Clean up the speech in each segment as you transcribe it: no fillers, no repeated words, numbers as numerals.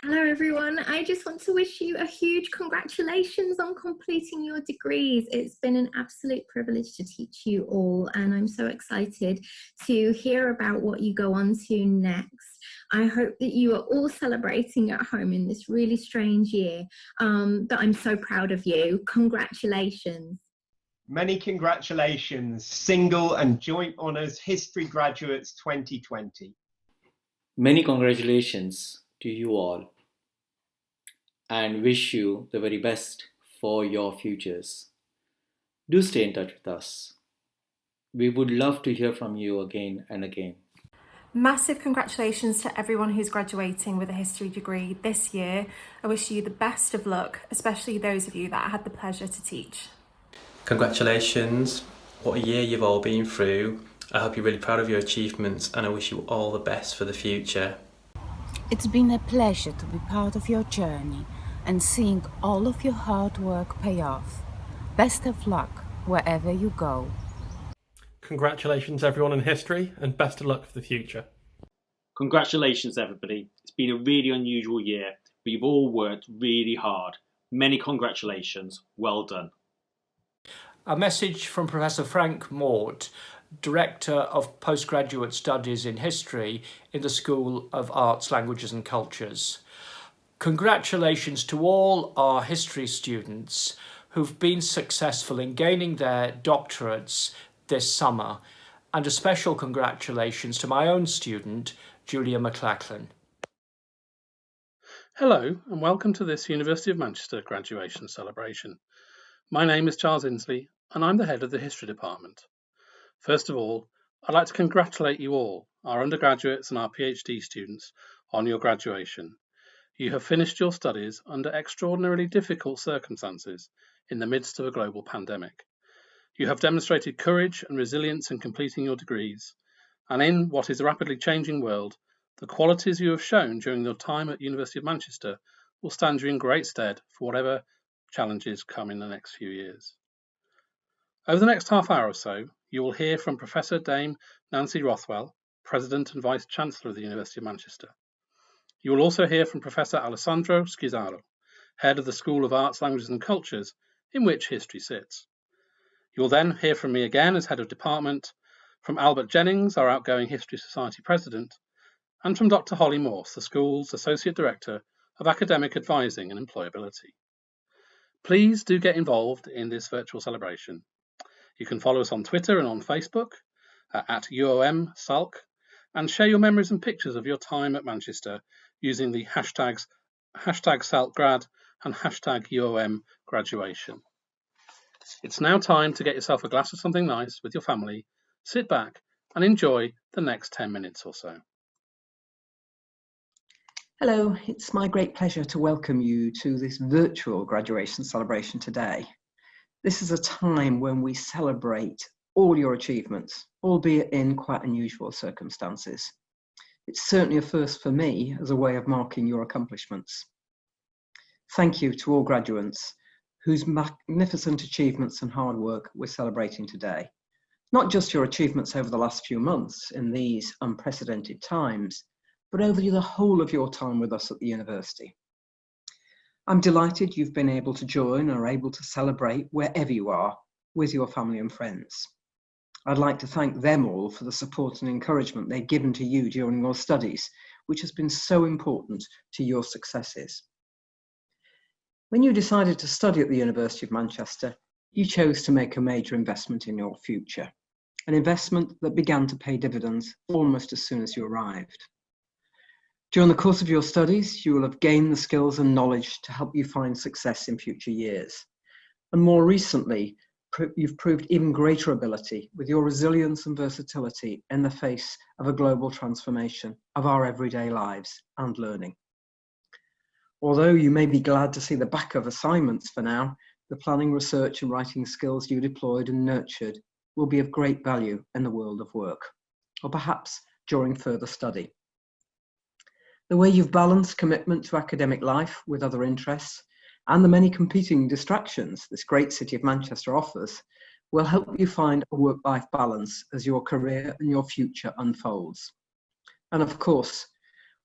Hello everyone, I just want to wish you a huge congratulations on completing your degrees. It's been an absolute privilege to teach you all, and I'm so excited to hear about what you go on to next. I hope that you are all celebrating at home in this really strange year, but I'm so proud of you. Congratulations. Many congratulations, single and joint honours history graduates 2020. Many congratulations to you all, and wish you the very best for your futures. Do stay in touch with us. We would love to hear from you again and again. Massive congratulations to everyone who's graduating with a history degree this year. I wish you the best of luck, especially those of you that I had the pleasure to teach. Congratulations, what a year you've all been through. I hope you're really proud of your achievements, and I wish you all the best for the future. It's been a pleasure to be part of your journey and seeing all of your hard work pay off. Best of luck wherever you go. Congratulations everyone in history, and best of luck for the future. Congratulations everybody. It's been a really unusual year, but you've all worked really hard. Many congratulations. Well done. A message from Professor Frank Mort, Director of Postgraduate Studies in History in the School of Arts, Languages and Cultures. Congratulations to all our history students who've been successful in gaining their doctorates this summer, and a special congratulations to my own student, Julia McLachlan. Hello, and welcome to this University of Manchester graduation celebration. My name is Charles Inslee, and I'm the head of the History Department. First of all, I'd like to congratulate you all, our undergraduates and our PhD students, on your graduation. You have finished your studies under extraordinarily difficult circumstances in the midst of a global pandemic. You have demonstrated courage and resilience in completing your degrees, and in what is a rapidly changing world, the qualities you have shown during your time at University of Manchester will stand you in great stead for whatever challenges come in the next few years. Over the next half hour or so, you will hear from Professor Dame Nancy Rothwell, President and Vice Chancellor of the University of Manchester. You will also hear from Professor Alessandro Schizzaro, Head of the School of Arts, Languages and Cultures, in which history sits. You will then hear from me again as Head of Department, from Albert Jennings, our outgoing History Society President, and from Dr. Holly Morse, the school's Associate Director of Academic Advising and Employability. Please do get involved in this virtual celebration. You can follow us on Twitter and on Facebook at UOM SALC, and share your memories and pictures of your time at Manchester using the hashtags #SALCgrad and #UOMgraduation. It's now time to get yourself a glass of something nice with your family, sit back and enjoy the next 10 minutes or so. Hello, it's my great pleasure to welcome you to this virtual graduation celebration today. This is a time when we celebrate all your achievements, albeit in quite unusual circumstances. It's certainly a first for me as a way of marking your accomplishments. Thank you to all graduates whose magnificent achievements and hard work we're celebrating today. Not just your achievements over the last few months in these unprecedented times, but over the whole of your time with us at the university. I'm delighted you've been able to join or are able to celebrate wherever you are with your family and friends. I'd like to thank them all for the support and encouragement they've given to you during your studies, which has been so important to your successes. When you decided to study at the University of Manchester, you chose to make a major investment in your future, an investment that began to pay dividends almost as soon as you arrived. During the course of your studies, you will have gained the skills and knowledge to help you find success in future years. And more recently, you've proved even greater ability with your resilience and versatility in the face of a global transformation of our everyday lives and learning. Although you may be glad to see the back of assignments for now, the planning, research and writing skills you deployed and nurtured will be of great value in the world of work, or perhaps during further study. The way you've balanced commitment to academic life with other interests and the many competing distractions this great city of Manchester offers will help you find a work-life balance as your career and your future unfolds. And of course,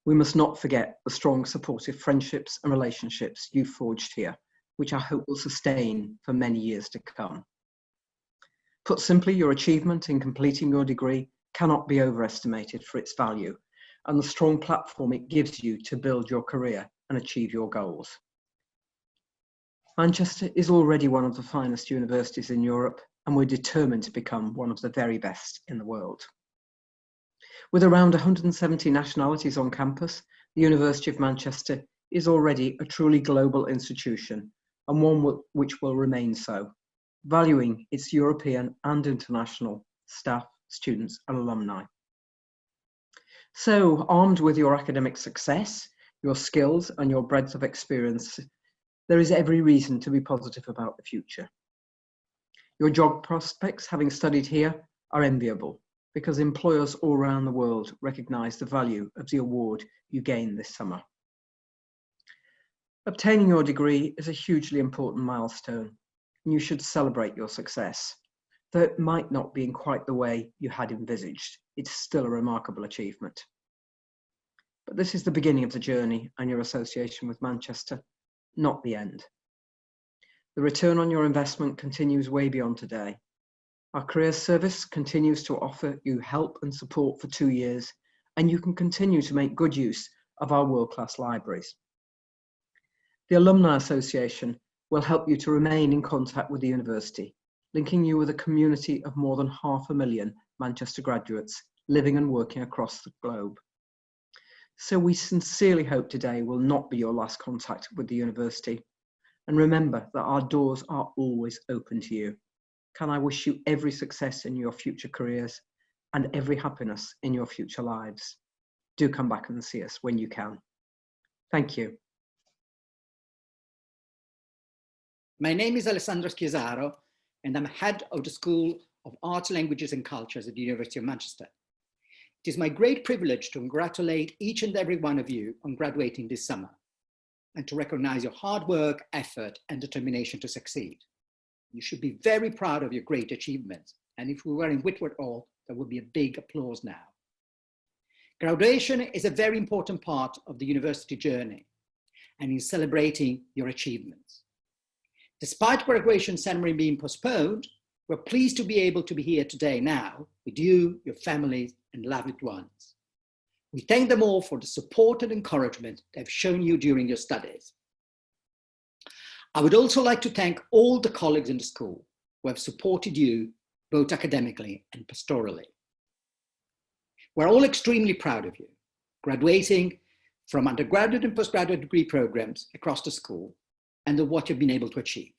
We must not forget the strong, supportive friendships and relationships you've forged here, which I hope will sustain for many years to come. Put simply, your achievement in completing your degree cannot be overestimated for its value and the strong platform it gives you to build your career and achieve your goals. Manchester is already one of the finest universities in Europe, and we're determined to become one of the very best in the world. With around 170 nationalities on campus, the University of Manchester is already a truly global institution, and one which will remain so, valuing its European and international staff, students and alumni. So, armed with your academic success, your skills and your breadth of experience, there is every reason to be positive about the future. Your job prospects, having studied here, are enviable because employers all around the world recognise the value of the award you gained this summer. Obtaining your degree is a hugely important milestone, and you should celebrate your success. Though it might not be in quite the way you had envisaged, it's still a remarkable achievement. But this is the beginning of the journey and your association with Manchester, not the end. The return on your investment continues way beyond today. Our careers service continues to offer you help and support for 2 years, and you can continue to make good use of our world-class libraries. The Alumni Association will help you to remain in contact with the university, linking you with a community of more than 500,000 Manchester graduates living and working across the globe. So we sincerely hope today will not be your last contact with the university. And remember that our doors are always open to you. Can I wish you every success in your future careers and every happiness in your future lives. Do come back and see us when you can. Thank you. My name is Alessandro Chiesaro, and I'm head of the School of Arts, Languages and Cultures at the University of Manchester. It is my great privilege to congratulate each and every one of you on graduating this summer and to recognize your hard work, effort, and determination to succeed. You should be very proud of your great achievements, and if we were in Whitworth Hall, there would be a big applause now. Graduation is a very important part of the university journey and in celebrating your achievements. Despite graduation ceremony being postponed, we're pleased to be able to be here today now with you, your families, and loved ones. We thank them all for the support and encouragement they've shown you during your studies. I would also like to thank all the colleagues in the school who have supported you both academically and pastorally. We're all extremely proud of you, graduating from undergraduate and postgraduate degree programs across the school and of what you've been able to achieve.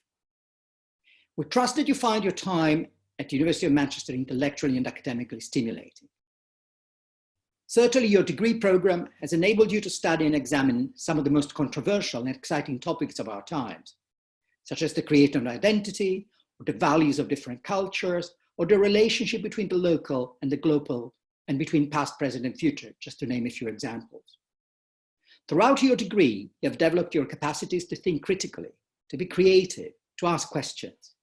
We trust that you find your time at the University of Manchester intellectually and academically stimulating. Certainly, your degree program has enabled you to study and examine some of the most controversial and exciting topics of our times, such as the creative identity, or the values of different cultures, or the relationship between the local and the global, and between past, present, and future, just to name a few examples. Throughout your degree, you have developed your capacities to think critically, to be creative, to ask questions.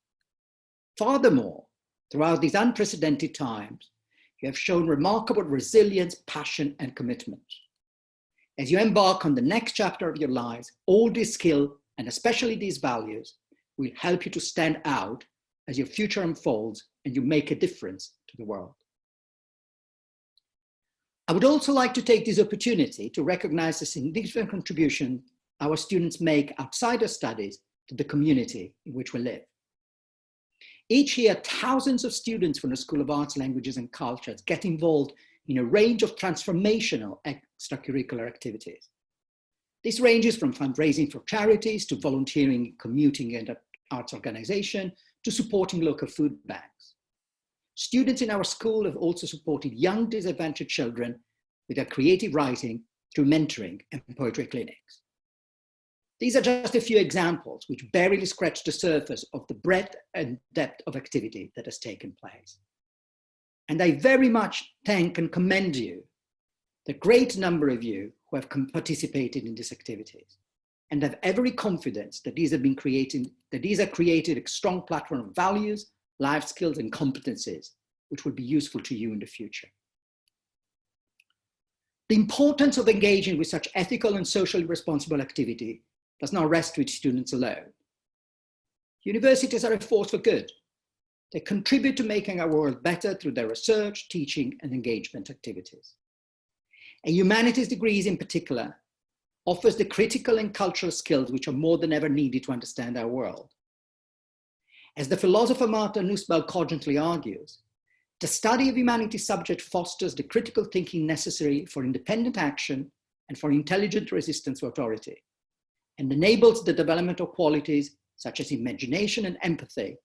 Furthermore, throughout these unprecedented times, you have shown remarkable resilience, passion, and commitment. As you embark on the next chapter of your lives, all this skill, and especially these values, will help you to stand out as your future unfolds and you make a difference to the world. I would also like to take this opportunity to recognize the significant contribution our students make outside their studies to the community in which we live. Each year, thousands of students from the School of Arts, Languages and Cultures get involved in a range of transformational extracurricular activities. This ranges from fundraising for charities to volunteering, commuting and arts organization to supporting local food banks. Students in our school have also supported young disadvantaged children with their creative writing through mentoring and poetry clinics. These are just a few examples which barely scratch the surface of the breadth and depth of activity that has taken place. And I very much thank and commend you, the great number of you who have participated in these activities, and have every confidence that these have created a strong platform of values, life skills, and competencies which will be useful to you in the future. The importance of engaging with such ethical and socially responsible activity does not rest with students alone. Universities are a force for good. They contribute to making our world better through their research, teaching, and engagement activities. A humanities degree in particular offers the critical and cultural skills which are more than ever needed to understand our world. As the philosopher Martin Nussbaum cogently argues, the study of humanities subject fosters the critical thinking necessary for independent action and for intelligent resistance to authority, and enables the development of qualities such as imagination and empathy,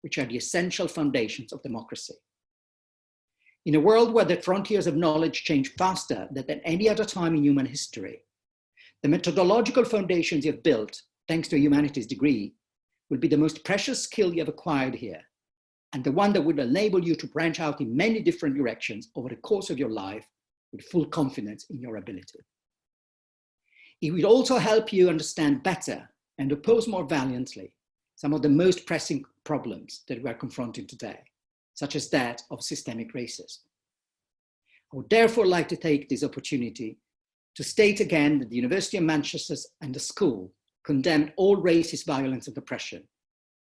which are the essential foundations of democracy. In a world where the frontiers of knowledge change faster than at any other time in human history, the methodological foundations you have built, thanks to a humanities degree, will be the most precious skill you have acquired here, and the one that would enable you to branch out in many different directions over the course of your life with full confidence in your ability. It will also help you understand better and oppose more valiantly some of the most pressing problems that we are confronting today, such as that of systemic racism. I would therefore like to take this opportunity to state again that the University of Manchester and the school condemned all racist violence and oppression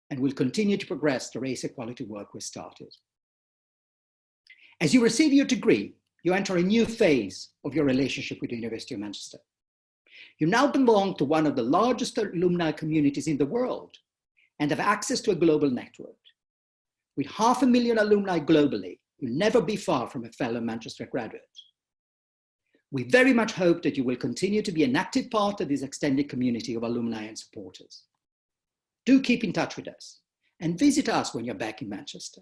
and will continue to progress the race equality work we started. As you receive your degree, you enter a new phase of your relationship with the University of Manchester. You now belong to one of the largest alumni communities in the world and have access to a global network. With 500,000 alumni globally, you'll never be far from a fellow Manchester graduate. We very much hope that you will continue to be an active part of this extended community of alumni and supporters. Do keep in touch with us and visit us when you're back in Manchester.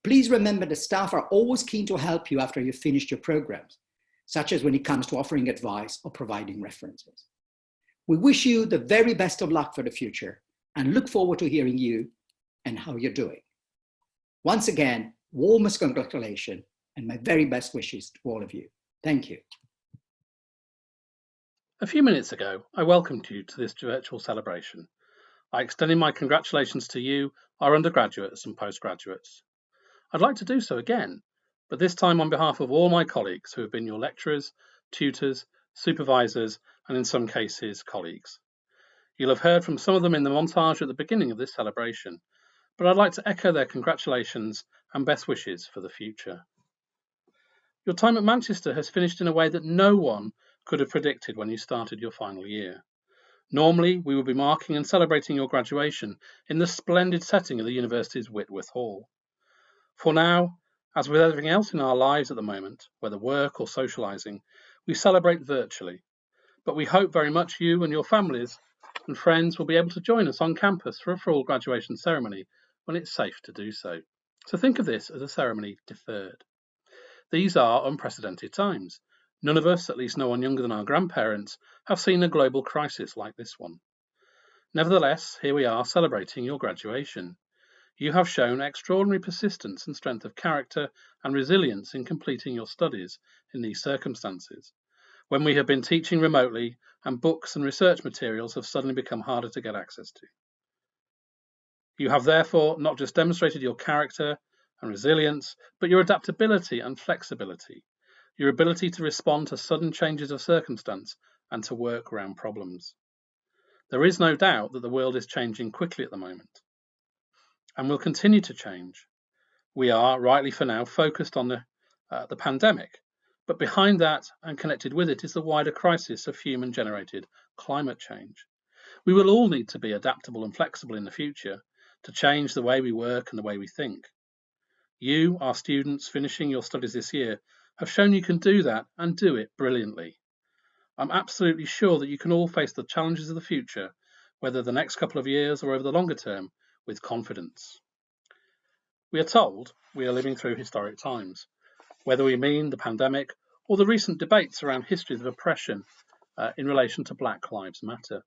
Please remember that staff are always keen to help you after you've finished your programs, such as when it comes to offering advice or providing references. We wish you the very best of luck for the future and look forward to hearing you and how you're doing. Once again, warmest congratulations and my very best wishes to all of you. Thank you. A few minutes ago, I welcomed you to this virtual celebration. I extended my congratulations to you, our undergraduates and postgraduates. I'd like to do so again, but this time on behalf of all my colleagues who have been your lecturers, tutors, supervisors, and in some cases, colleagues. You'll have heard from some of them in the montage at the beginning of this celebration, but I'd like to echo their congratulations and best wishes for the future. Your time at Manchester has finished in a way that no one could have predicted when you started your final year. Normally, we would be marking and celebrating your graduation in the splendid setting of the university's Whitworth Hall. For now, as with everything else in our lives at the moment, whether work or socialising, we celebrate virtually. But we hope very much you and your families and friends will be able to join us on campus for a full graduation ceremony when it's safe to do so. So think of this as a ceremony deferred. These are unprecedented times. None of us, at least no one younger than our grandparents, have seen a global crisis like this one. Nevertheless, here we are celebrating your graduation. You have shown extraordinary persistence and strength of character and resilience in completing your studies in these circumstances, when we have been teaching remotely and books and research materials have suddenly become harder to get access to. You have therefore not just demonstrated your character and resilience, but your adaptability and flexibility, your ability to respond to sudden changes of circumstance and to work around problems. There is no doubt that the world is changing quickly at the moment and will continue to change. We are, rightly for now, focused on the pandemic, but behind that and connected with it is the wider crisis of human-generated climate change. We will all need to be adaptable and flexible in the future to change the way we work and the way we think. You, our students finishing your studies this year, have shown you can do that and do it brilliantly. I'm absolutely sure that you can all face the challenges of the future, whether the next couple of years or over the longer term, with confidence. We are told we are living through historic times, whether we mean the pandemic or the recent debates around histories of oppression in relation to Black Lives Matter.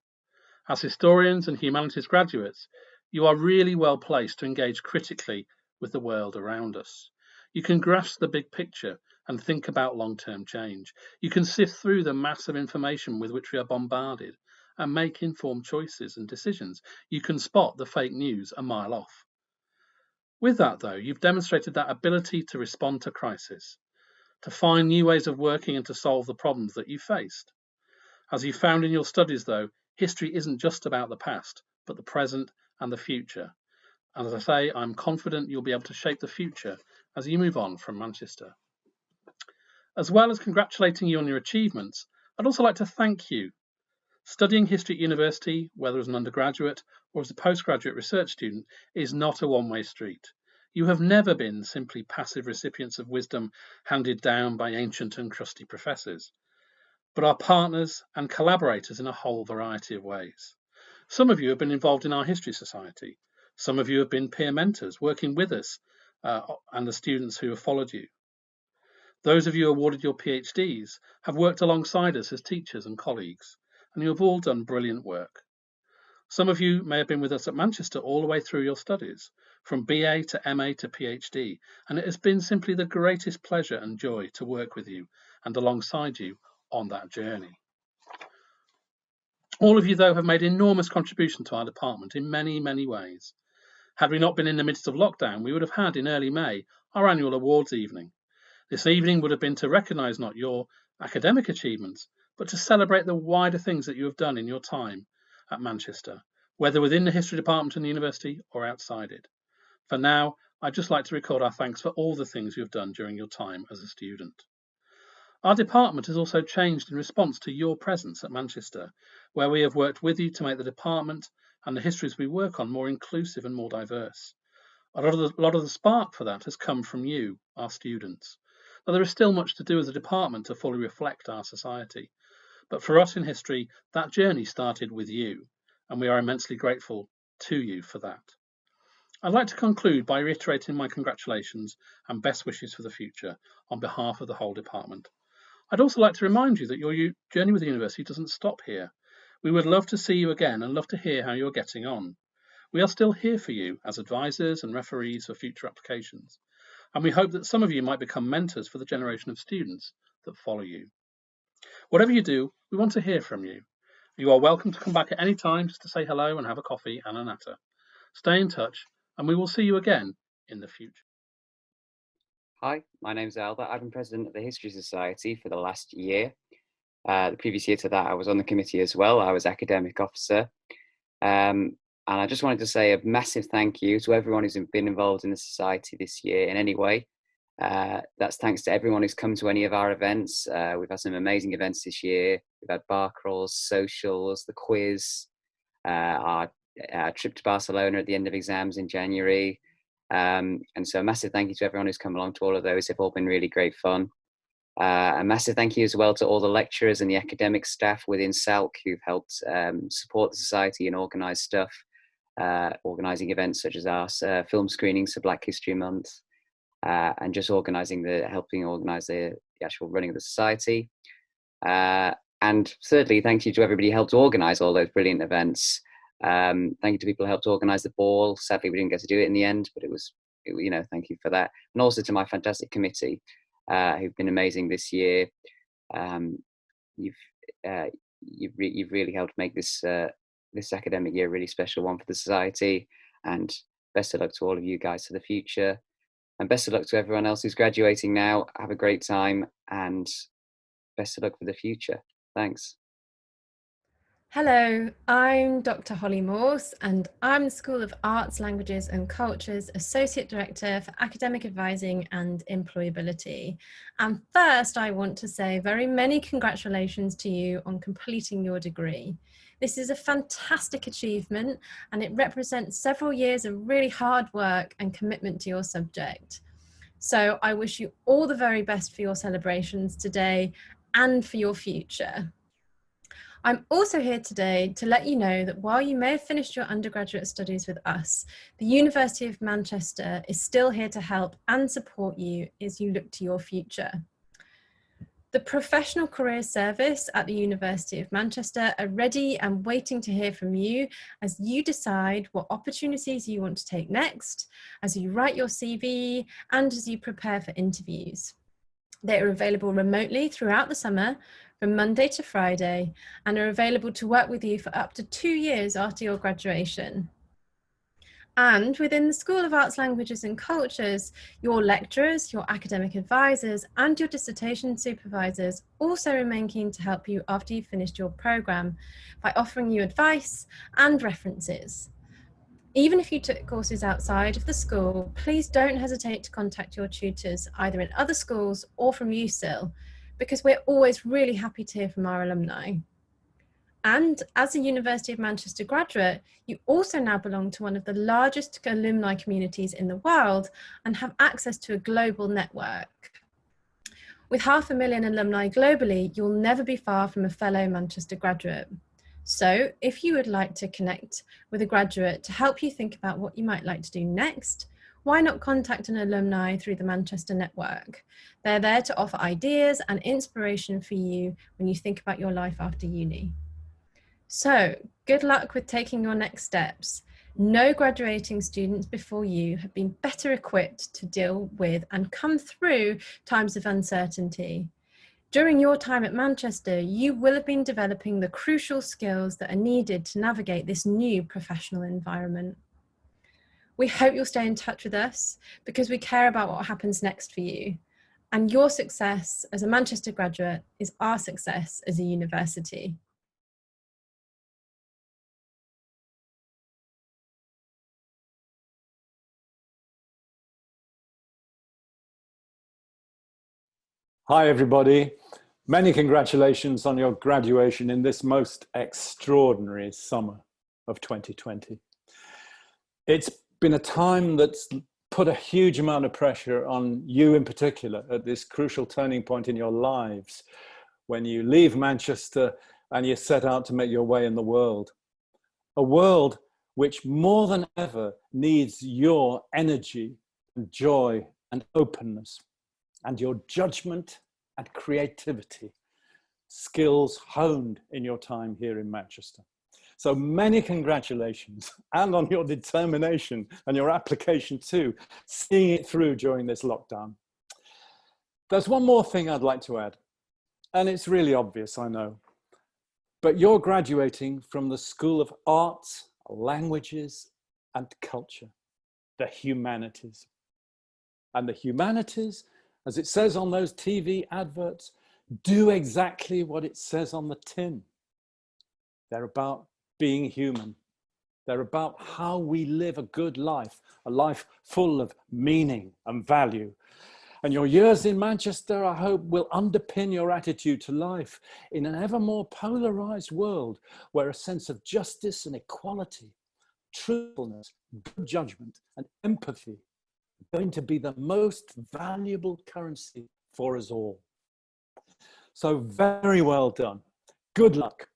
As historians and humanities graduates, you are really well placed to engage critically with the world around us. You can grasp the big picture and think about long-term change. You can sift through the mass of information with which we are bombarded and make informed choices and decisions. You can spot the fake news a mile off. With that, though, you've demonstrated that ability to respond to crisis, to find new ways of working and to solve the problems that you faced. As you found in your studies, though, history isn't just about the past, but the present and the future. And as I say, I'm confident you'll be able to shape the future as you move on from Manchester. As well as congratulating you on your achievements, I'd also like to thank you. Studying history at university, whether as an undergraduate or as a postgraduate research student, is not a one-way street. You have never been simply passive recipients of wisdom handed down by ancient and crusty professors, but are partners and collaborators in a whole variety of ways. Some of you have been involved in our History Society. Some of you have been peer mentors, working with us and the students who have followed you. Those of you awarded your PhDs have worked alongside us as teachers and colleagues, and you have all done brilliant work. Some of you may have been with us at Manchester all the way through your studies, from BA to MA to PhD, and it has been simply the greatest pleasure and joy to work with you and alongside you on that journey. All of you, though, have made enormous contribution to our department in many, many ways. Had we not been in the midst of lockdown, we would have had in early May our annual awards evening. This evening would have been to recognise not your academic achievements, but to celebrate the wider things that you have done in your time at Manchester, whether within the history department in the university or outside it. For now, I'd just like to record our thanks for all the things you have done during your time as a student. Our department has also changed in response to your presence at Manchester, where we have worked with you to make the department and the histories we work on more inclusive and more diverse. A lot of the spark for that has come from you, our students. Now, there is still much to do as a department to fully reflect our society, but for us in history, that journey started with you, and we are immensely grateful to you for that. I'd like to conclude by reiterating my congratulations and best wishes for the future on behalf of the whole department. I'd also like to remind you that your journey with the university doesn't stop here. We would love to see you again and love to hear how you're getting on. We are still here for you as advisors and referees for future applications, and we hope that some of you might become mentors for the generation of students that follow you. Whatever you do, we want to hear from you. You are welcome to come back at any time just to say hello and have a coffee and a natter. Stay in touch, and we will see you again in the future. Hi, my name's Albert. I've been president of the History Society for the last year. The previous year to that, I was on the committee as well. I was academic officer. And I just wanted to say a massive thank you to everyone who's been involved in the society this year in any way. That's thanks to everyone who's come to any of our events. We've had some amazing events this year. We've had bar crawls, socials, the quiz, our trip to Barcelona at the end of exams in January. And so a massive thank you to everyone who's come along to all of those. They've all been really great fun. A massive thank you as well to all the lecturers and the academic staff within SALC who've helped support the society and organise stuff, organising events such as our film screenings for Black History Month, and just helping organise the actual running of the society. And thirdly, thank you to everybody who helped organise all those brilliant events. Thank you to people who helped organise the ball. Sadly, we didn't get to do it in the end, but thank you for that. And also to my fantastic committee, who've been amazing this year. You've really helped make this academic year a really special one for the society. And best of luck to all of you guys for the future. And best of luck to everyone else who's graduating now. Have a great time and best of luck for the future. Thanks. Hello, I'm Dr. Holly Morse and I'm the School of Arts, Languages and Cultures Associate Director for Academic Advising and Employability. And first, I want to say very many congratulations to you on completing your degree. This is a fantastic achievement and it represents several years of really hard work and commitment to your subject. So I wish you all the very best for your celebrations today and for your future. I'm also here today to let you know that while you may have finished your undergraduate studies with us, the University of Manchester is still here to help and support you as you look to your future. The Professional Careers Service at the University of Manchester are ready and waiting to hear from you as you decide what opportunities you want to take next, as you write your CV, and as you prepare for interviews. They are available remotely throughout the summer, from Monday to Friday, and are available to work with you for up to 2 years after your graduation. And within the School of Arts, Languages and Cultures, your lecturers, your academic advisors and your dissertation supervisors also remain keen to help you after you've finished your programme by offering you advice and references. Even if you took courses outside of the school, please don't hesitate to contact your tutors either in other schools or from USIL, because we're always really happy to hear from our alumni. And as a University of Manchester graduate, you also now belong to one of the largest alumni communities in the world and have access to a global network. With 500,000 alumni globally, you'll never be far from a fellow Manchester graduate. So if you would like to connect with a graduate to help you think about what you might like to do next, why not contact an alumni through the Manchester Network? They're there to offer ideas and inspiration for you when you think about your life after uni. So good luck with taking your next steps. No graduating students before you have been better equipped to deal with and come through times of uncertainty. During your time at Manchester, you will have been developing the crucial skills that are needed to navigate this new professional environment. We hope you'll stay in touch with us because we care about what happens next for you. And your success as a Manchester graduate is our success as a university. Hi everybody, many congratulations on your graduation in this most extraordinary summer of 2020. It's been a time that's put a huge amount of pressure on you in particular at this crucial turning point in your lives when you leave Manchester and you set out to make your way in the world. A world which more than ever needs your energy and joy and openness, and your judgment and creativity, skills honed in your time here in Manchester. So many congratulations, and on your determination and your application too, seeing it through during this lockdown. There's one more thing I'd like to add, and it's really obvious, I know, but you're graduating from the School of Arts, Languages and Culture, the humanities. And the humanities, as it says on those TV adverts, do exactly what it says on the tin. They're about being human. They're about how we live a good life, a life full of meaning and value. And your years in Manchester, I hope, will underpin your attitude to life in an ever more polarized world where a sense of justice and equality, truthfulness, good judgment and empathy going to be the most valuable currency for us all. So very well done. Good luck.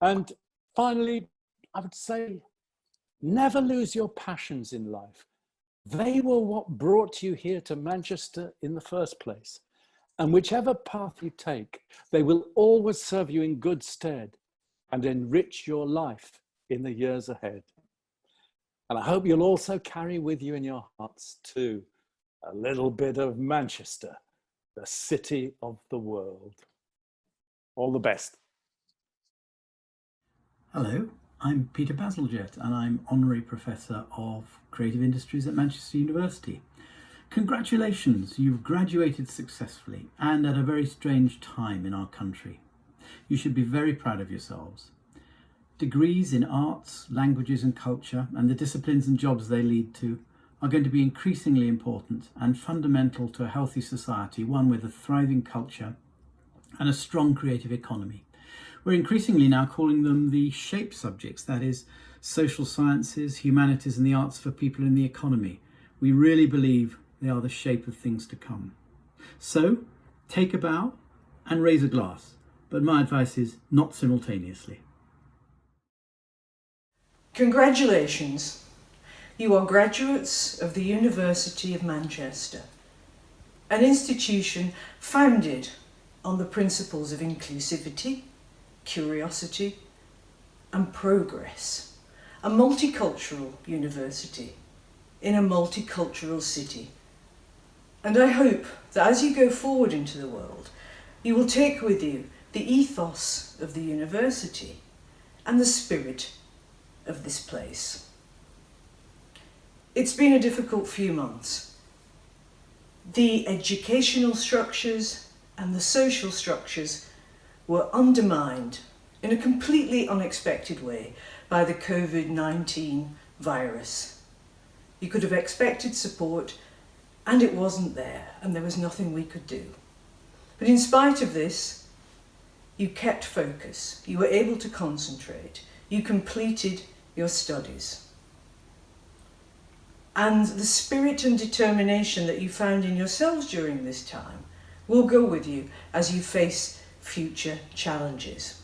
And finally, I would say, never lose your passions in life. They were what brought you here to Manchester in the first place. And whichever path you take, they will always serve you in good stead and enrich your life in the years ahead. And I hope you'll also carry with you in your hearts too, a little bit of Manchester, the city of the world. All the best. Hello, I'm Peter Bazalgette and I'm Honorary Professor of Creative Industries at Manchester University. Congratulations, you've graduated successfully and at a very strange time in our country. You should be very proud of yourselves. Degrees in arts, languages and culture, and the disciplines and jobs they lead to are going to be increasingly important and fundamental to a healthy society, one with a thriving culture and a strong creative economy. We're increasingly now calling them the SHAPE subjects, that is, social sciences, humanities and the arts for people in the economy. We really believe they are the shape of things to come. So, take a bow and raise a glass, but my advice is not simultaneously. Congratulations. You are graduates of the University of Manchester, an institution founded on the principles of inclusivity, curiosity and progress, a multicultural university in a multicultural city. And I hope that as you go forward into the world, you will take with you the ethos of the university and the spirit of this place. It's been a difficult few months. The educational structures and the social structures were undermined in a completely unexpected way by the COVID-19 virus. You could have expected support, and it wasn't there, and there was nothing we could do. But in spite of this, you kept focus, you were able to concentrate, you completed your studies. And the spirit and determination that you found in yourselves during this time will go with you as you face future challenges.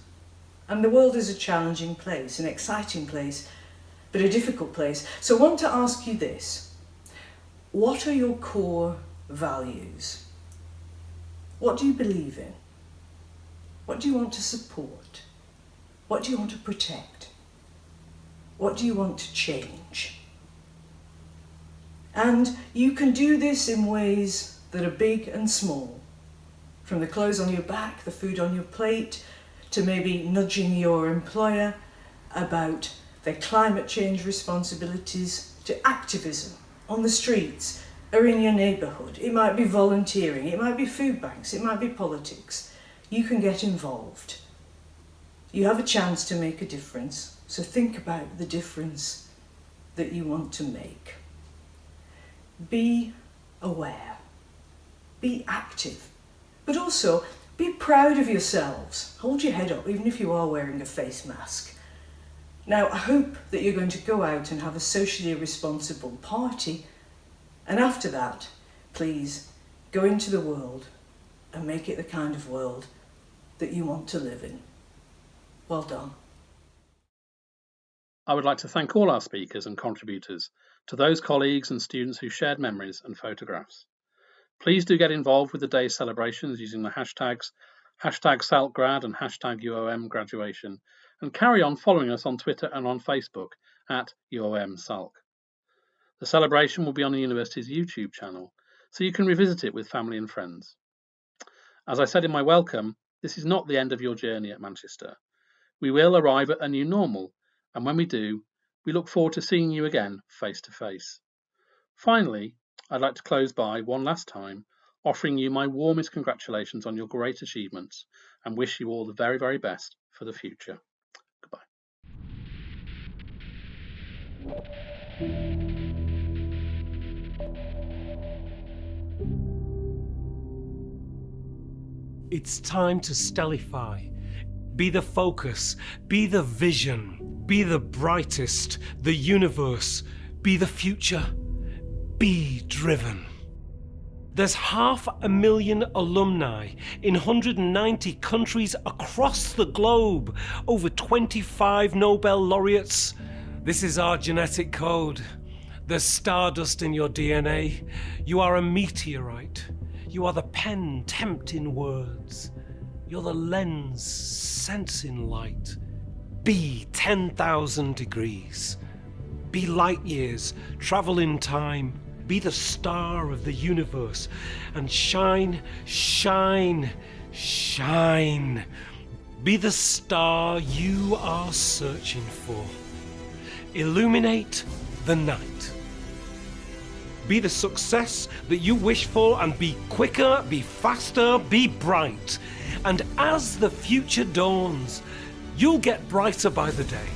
And the world is a challenging place, an exciting place, but a difficult place. So I want to ask you this. What are your core values? What do you believe in? What do you want to support? What do you want to protect? What do you want to change? And you can do this in ways that are big and small, from the clothes on your back, the food on your plate, to maybe nudging your employer about their climate change responsibilities, to activism on the streets or in your neighbourhood. It might be volunteering, it might be food banks, it might be politics. You can get involved. You have a chance to make a difference, so think about the difference that you want to make. Be aware, be active, but also be proud of yourselves. Hold your head up, even if you are wearing a face mask. Now, I hope that you're going to go out and have a socially responsible party, and after that, please go into the world and make it the kind of world that you want to live in. Well done. I would like to thank all our speakers and contributors, to those colleagues and students who shared memories and photographs. Please do get involved with the day's celebrations using the hashtags #SALCgrad and #UOMgraduation, and carry on following us on Twitter and on Facebook at UOMSALC. The celebration will be on the university's YouTube channel, so you can revisit it with family and friends. As I said in my welcome, this is not the end of your journey at Manchester. We will arrive at a new normal, and when we do, we look forward to seeing you again face to face. Finally, I'd like to close by one last time offering you my warmest congratulations on your great achievements and wish you all the very, very best for the future. Goodbye. It's time to stellify. Be the focus, be the vision, be the brightest, the universe, be the future, be driven. There's 500,000 alumni in 190 countries across the globe, over 25 Nobel laureates. This is our genetic code. There's stardust in your DNA. You are a meteorite. You are the pen tempting words. You're the lens sensing light. Be 10,000 degrees. Be light years, travel in time. Be the star of the universe and shine, shine, shine. Be the star you are searching for. Illuminate the night. Be the success that you wish for and be quicker, be faster, be bright. And as the future dawns, you'll get brighter by the day.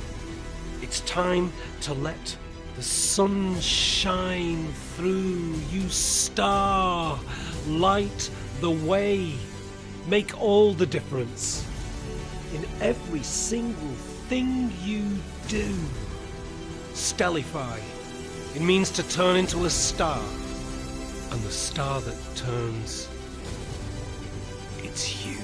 It's time to let the sun shine through. You star, light the way. Make all the difference in every single thing you do. Stellify. It means to turn into a star. And the star that turns, it's you.